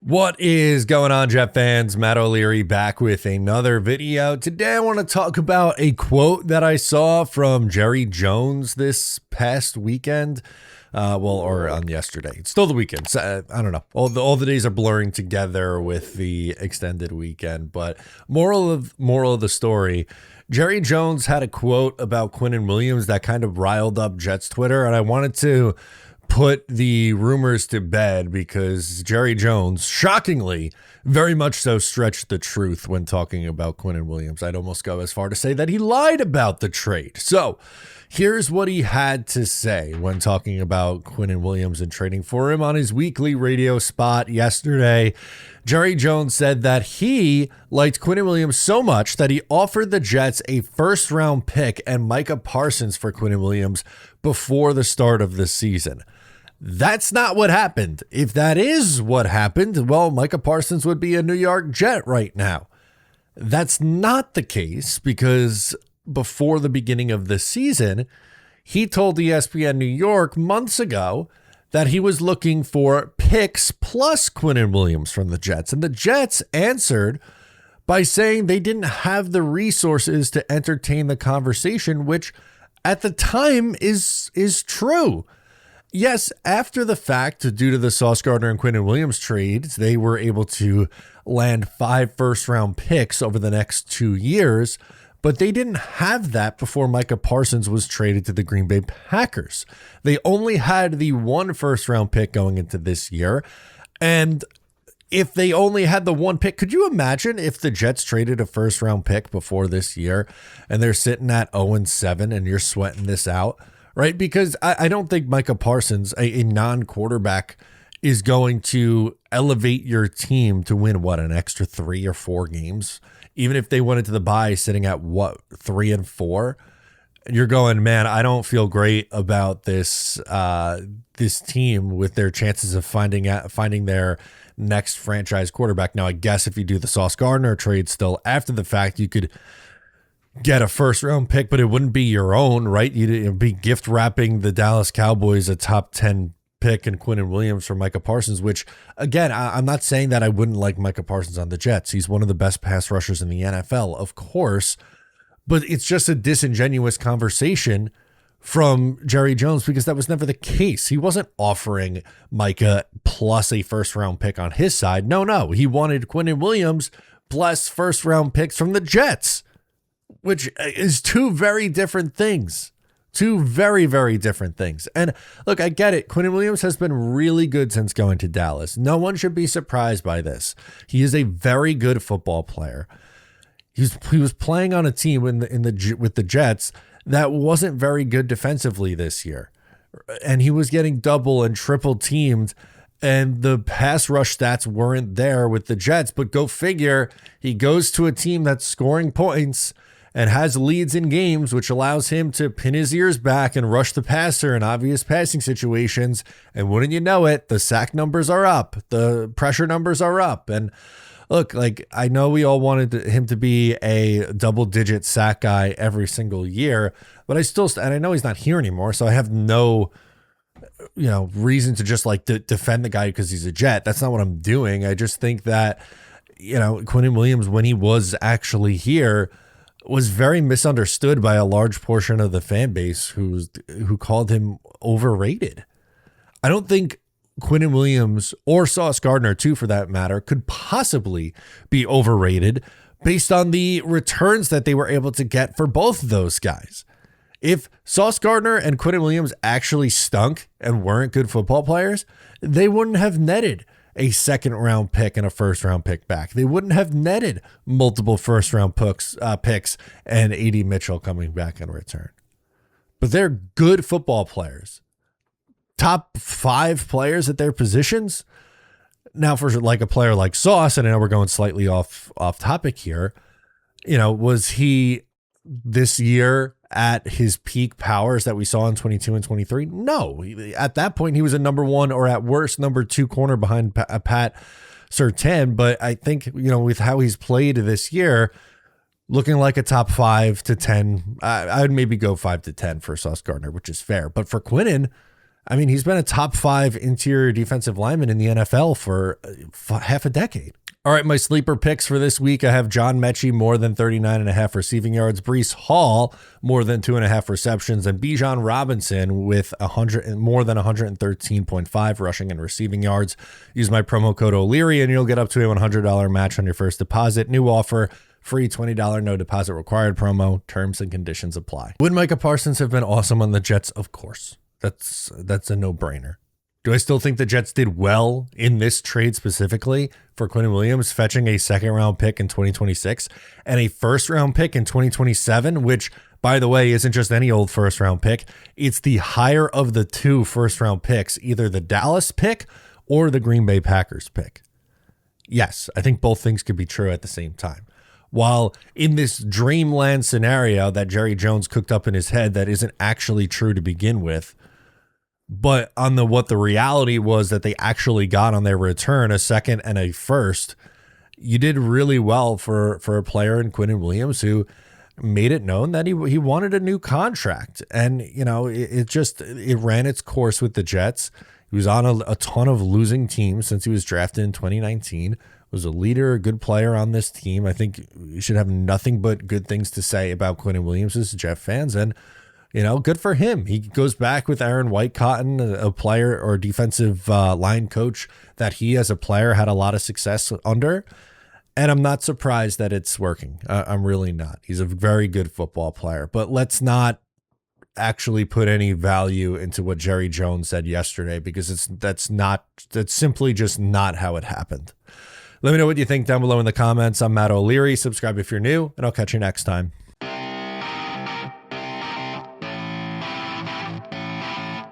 What is going on, Jet fans? Matt O'Leary back with another video. Today I want to talk about a quote that I saw from Jerry Jones this past weekend. Or on yesterday. It's still the weekend. So, I don't know. All the days are blurring together with the extended weekend. But moral of the story, Jerry Jones had a quote about Quinnen Williams that kind of riled up Jets Twitter, and I wanted to put the rumors to bed because Jerry Jones, shockingly, very much so stretched the truth when talking about Quinnen Williams. I'd almost go as far to say that he lied about the trade. So here's what he had to say when talking about Quinnen Williams and trading for him on his weekly radio spot yesterday. Jerry Jones said that he liked Quinnen Williams so much that he offered the Jets a first-round pick and Micah Parsons for Quinnen Williams before the start of the season. That's not what happened. If that is what happened, well, Micah Parsons would be a New York Jet right now. That's not the case because before the beginning of the season, he told ESPN New York months ago that he was looking for picks plus Quinnen Williams from the Jets. And the Jets answered by saying they didn't have the resources to entertain the conversation, which at the time is true. Yes, after the fact, due to the Sauce Gardner and Quinnen Williams trades, they were able to land 5 first-round picks over the next 2 years, but they didn't have that before Micah Parsons was traded to the Green Bay Packers. They only had the 1 first-round pick going into this year, and if they only had the 1 pick, could you imagine if the Jets traded a first-round pick before this year, and they're sitting at 0-7, and you're sweating this out? Right, because I don't think Micah Parsons, a non-quarterback, is going to elevate your team to win, an extra 3 or 4 games? Even if they went into the bye sitting at, 3-4? You're going, man, I don't feel great about this this team with their chances of finding their next franchise quarterback. Now, I guess if you do the Sauce Gardner trade still after the fact, you could get a first round pick, but it wouldn't be your own, right? You'd be gift wrapping the Dallas Cowboys a top 10 pick and Quinnen Williams for Micah Parsons, which again, I'm not saying that I wouldn't like Micah Parsons on the Jets. He's one of the best pass rushers in the NFL, of course, but it's just a disingenuous conversation from Jerry Jones because that was never the case. He wasn't offering Micah plus a first round pick on his side. No, he wanted Quinnen Williams plus first round picks from the Jets, which is 2 very different things. 2 very, very different things. And look, I get it. Quinnen Williams has been really good since going to Dallas. No one should be surprised by this. He is a very good football player. He was playing on a team with the Jets that wasn't very good defensively this year. And he was getting double and triple teamed, and the pass rush stats weren't there with the Jets. But go figure, he goes to a team that's scoring points and has leads in games, which allows him to pin his ears back and rush the passer in obvious passing situations. And wouldn't you know it, the sack numbers are up, the pressure numbers are up. And look, I know we all wanted him to be a double-digit sack guy every single year, but and I know he's not here anymore, so I have no reason to just defend the guy because he's a Jet. That's not what I'm doing. I just think that Quinnen Williams, when he was actually here, was very misunderstood by a large portion of the fan base who called him overrated. I don't think Quinnen Williams or Sauce Gardner, too, for that matter, could possibly be overrated based on the returns that they were able to get for both of those guys. If Sauce Gardner and Quinnen Williams actually stunk and weren't good football players, they wouldn't have netted a second-round pick and a first-round pick back. They wouldn't have netted multiple first-round picks and A.D. Mitchell coming back in return. But they're good football players. Top 5 players at their positions. Now, for a player like Sauce, and I know we're going slightly off topic here, was he this year at his peak powers that we saw in 22 and 23? No. At that point, he was a number 1 or at worst number 2 corner behind Pat Surtain. But I think, with how he's played this year, looking like a top 5 to 10, I would maybe go 5 to 10 for Sauce Gardner, which is fair. But for Quinnen, I mean, he's been a top 5 interior defensive lineman in the NFL for half a decade. All right, my sleeper picks for this week, I have John Mechie more than 39.5 receiving yards, Breece Hall more than 2.5 receptions, and Bijan Robinson with more than 113.5 rushing and receiving yards. Use my promo code O'Leary and you'll get up to a $100 match on your first deposit. New offer, free $20 no deposit required promo. Terms and conditions apply. Would Micah Parsons have been awesome on the Jets? Of course. That's a no-brainer. Do I still think the Jets did well in this trade specifically for Quinnen Williams, fetching a second-round pick in 2026 and a first-round pick in 2027, which, by the way, isn't just any old first-round pick. It's the higher of the 2 first-round picks, either the Dallas pick or the Green Bay Packers pick. Yes, I think both things could be true at the same time. While in this dreamland scenario that Jerry Jones cooked up in his head that isn't actually true to begin with, but on what the reality was that they actually got on their return, a second and a first, you did really well for a player in Quinnen Williams who made it known that he wanted a new contract. And, you know, it ran its course with the Jets. He was on a ton of losing teams since he was drafted in 2019, was a leader, a good player on this team. I think you should have nothing but good things to say about Quinnen Williams as Jet fans. And, you know, good for him. He goes back with Aaron Whitecotton, a player or defensive line coach that he as a player had a lot of success under. And I'm not surprised that it's working. I'm really not. He's a very good football player. But let's not actually put any value into what Jerry Jones said yesterday, because that's simply just not how it happened. Let me know what you think down below in the comments. I'm Matt O'Leary. Subscribe if you're new, and I'll catch you next time.